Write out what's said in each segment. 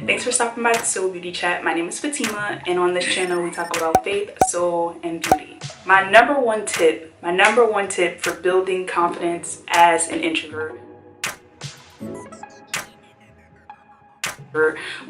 Thanks for stopping by the Soul Beauty Chat. My name is Fatima, and on this channel we talk about faith, soul, and beauty. My number one tip for building confidence as an introvert.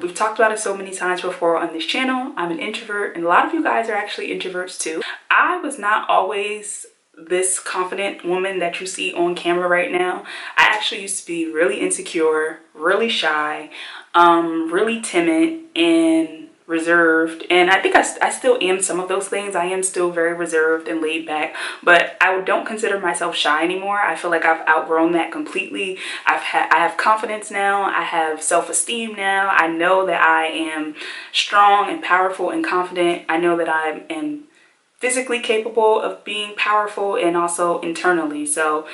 We've talked about it so many times before on this channel. I'm an introvert, and a lot of you guys are actually introverts too. I was not always this confident woman that you see on camera right now. I actually used to be really insecure, really shy, really timid and reserved, and I think I still am some of those things. I am still very reserved and laid back, but I don't consider myself shy anymore. I feel like I've outgrown that completely. I have confidence now. I have self-esteem now. I know that I am strong and powerful and confident. I know that I am physically capable of being powerful and also internally. So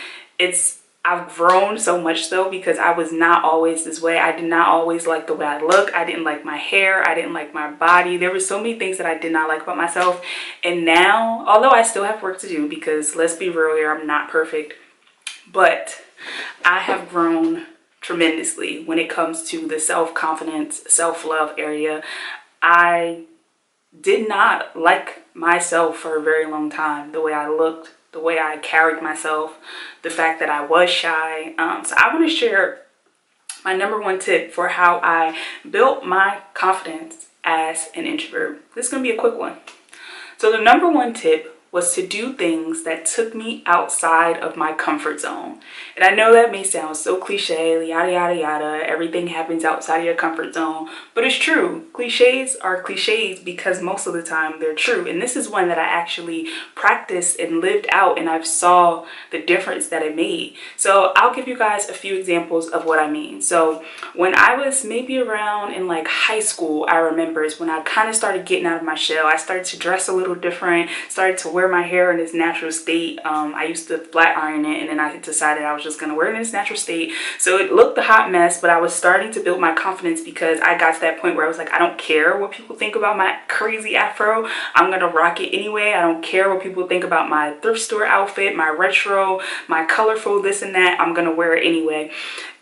I've grown so much though, because I was not always this way. I did not always like the way I look. I didn't like my hair. I didn't like my body. There were so many things that I did not like about myself. And now, although I still have work to do, because let's be real here, I'm not perfect, but I have grown tremendously when it comes to the self-confidence, self-love area. I did not like myself for a very long time, the way I looked, the way I carried myself, the fact that I was shy. So I want to share my number one tip for how I built my confidence as an introvert. This is going to be a quick one. So the number one tip was to do things that took me outside of my comfort zone. And I know that may sound so cliche, yada, yada, yada. Everything happens outside of your comfort zone, but it's true. Cliches are cliches because most of the time they're true. And this is one that I actually practiced and lived out, and I've saw the difference that it made. So I'll give you guys a few examples of what I mean. So when I was maybe around in like high school, I remember is when I kind of started getting out of my shell. I started to dress a little different, started to wear my hair in its natural state. I used to flat iron it, and then I decided I was just gonna wear it in its natural state. So it looked a hot mess, but I was starting to build my confidence because I got to that point where I was like, I don't care what people think about my crazy afro. I'm gonna rock it anyway. I don't care what people think about my thrift store outfit, my retro, my colorful this and that. I'm gonna wear it anyway.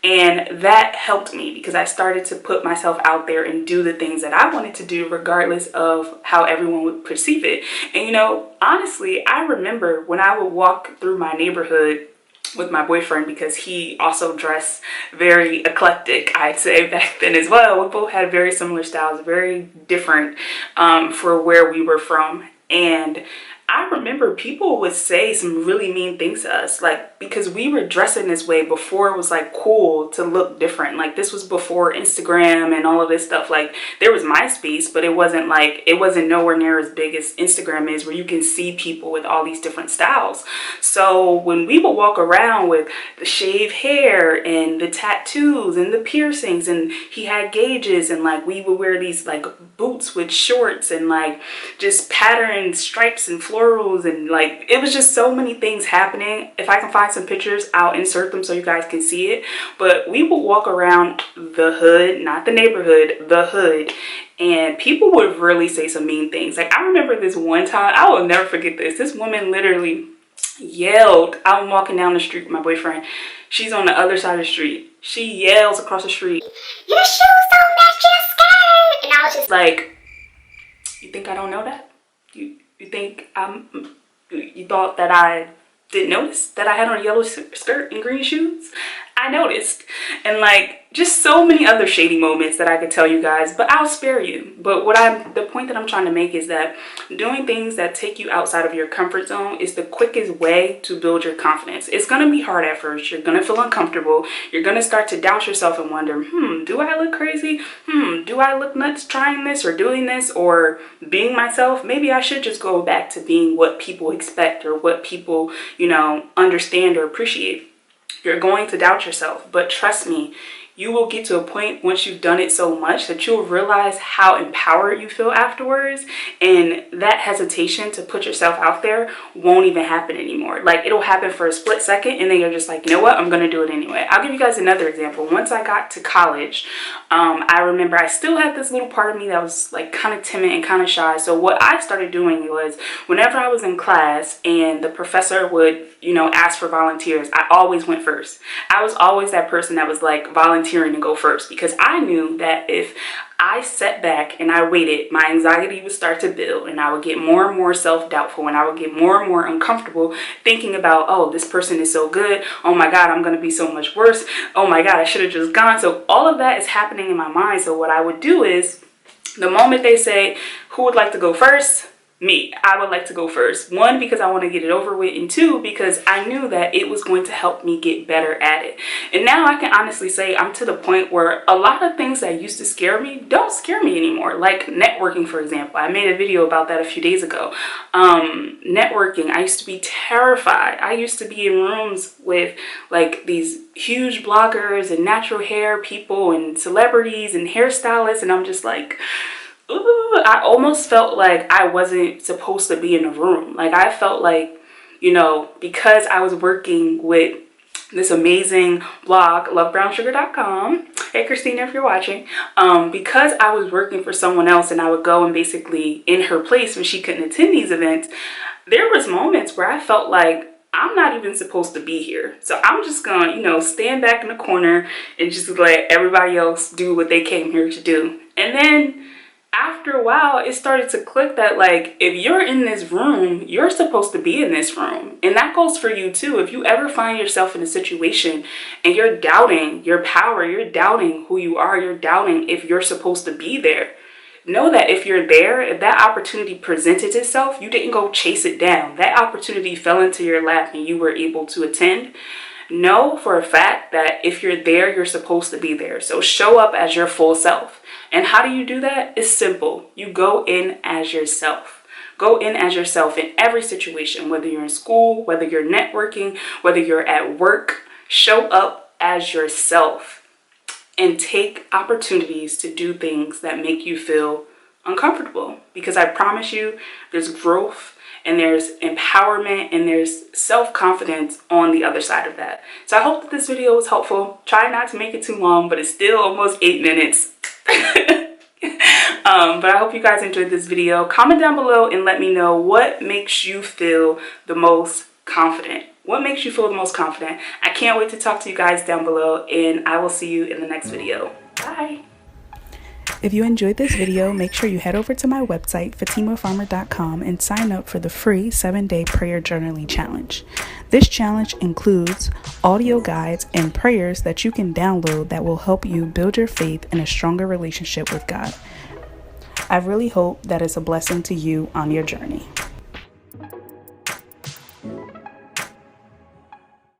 And that helped me because I started to put myself out there and do the things that I wanted to do regardless of how everyone would perceive it. And you know, honestly, I remember when I would walk through my neighborhood with my boyfriend, because he also dressed very eclectic, I'd say, back then as well. We both had very similar styles, very different for where we were from. And I remember people would say some really mean things to us, like, because we were dressing this way before it was like cool to look different. Like, this was before Instagram and all of this stuff. Like, there was MySpace, but it wasn't nowhere near as big as Instagram is, where you can see people with all these different styles. So when we would walk around with the shaved hair and the tattoos and the piercings, and he had gauges, and like we would wear these like boots with shorts and like just patterned stripes and florals, and like it was just so many things happening. If I can find some pictures, I'll insert them so you guys can see it. But we would walk around the hood, not the neighborhood, the hood, and people would really say some mean things. Like, I remember this one time, I will never forget this. This woman literally yelled. I'm walking down the street with my boyfriend. She's on the other side of the street. She yells across the street, "Your shoes don't match your skirt!" And I was just like, you think I don't know that? You think you thought that I didn't notice that I had on a yellow skirt and green shoes? I noticed. And like, just so many other shady moments that I could tell you guys, but I'll spare you. But the point that I'm trying to make is that doing things that take you outside of your comfort zone is the quickest way to build your confidence. It's going to be hard at first. You're going to feel uncomfortable. You're going to start to doubt yourself and wonder, do I look crazy? Do I look nuts trying this or doing this or being myself? Maybe I should just go back to being what people expect or what people, you know, understand or appreciate. You're going to doubt yourself, but trust me, you will get to a point once you've done it so much that you'll realize how empowered you feel afterwards, and that hesitation to put yourself out there won't even happen anymore. Like, it'll happen for a split second, and then you're just like, you know what, I'm gonna do it anyway. I'll give you guys another example. Once I got to college, I remember I still had this little part of me that was like kind of timid and kind of shy. So what I started doing was, whenever I was in class and the professor would, you know, ask for volunteers, I always went first. I was always that person that was like, volunteer volunteering to go first, because I knew that if I sat back and I waited, my anxiety would start to build and I would get more and more self-doubtful and I would get more and more uncomfortable thinking about, oh, this person is so good. Oh my God, I'm going to be so much worse. Oh my God, I should have just gone. So all of that is happening in my mind. So what I would do is, the moment they say, who would like to go first? Me. I would like to go first. One, because I want to get it over with, and two, because I knew that it was going to help me get better at it. And now I can honestly say I'm to the point where a lot of things that used to scare me don't scare me anymore. Like networking, for example. I made a video about that a few days ago. Networking, I used to be terrified. I used to be in rooms with like these huge bloggers and natural hair people and celebrities and hairstylists, and I'm just like, ooh, I almost felt like I wasn't supposed to be in a room. Like I felt like, you know, because I was working with this amazing blog, loveBrownSugar.com. Hey, Christina, if you're watching. Because I was working for someone else and I would go and basically in her place when she couldn't attend these events, there was moments where I felt like I'm not even supposed to be here. So I'm just gonna, you know, stand back in the corner and just let everybody else do what they came here to do. And then after a while, it started to click that like, if you're in this room, you're supposed to be in this room. And that goes for you too. If you ever find yourself in a situation and you're doubting your power, you're doubting who you are, you're doubting if you're supposed to be there, know that if you're there, if that opportunity presented itself, you didn't go chase it down. That opportunity fell into your lap and you were able to attend. Know for a fact that if you're there, you're supposed to be there. So show up as your full self. And how do you do that? It's simple. You go in as yourself. Go in as yourself in every situation, whether you're in school, whether you're networking, whether you're at work. Show up as yourself and take opportunities to do things that make you feel uncomfortable. Because I promise you, there's growth and there's empowerment and there's self-confidence on the other side of that. So I hope that this video was helpful. Try not to make it too long, but it's still almost 8 minutes. But I hope you guys enjoyed this video. Comment down below and let me know what makes you feel the most confident. What makes you feel the most confident? I can't wait to talk to you guys down below, and I will see you in the next video. Bye. If you enjoyed this video, make sure you head over to my website, FatimaFarmer.com, and sign up for the free 7-day prayer journaling challenge. This challenge includes audio guides and prayers that you can download that will help you build your faith and a stronger relationship with God. I really hope that it's a blessing to you on your journey.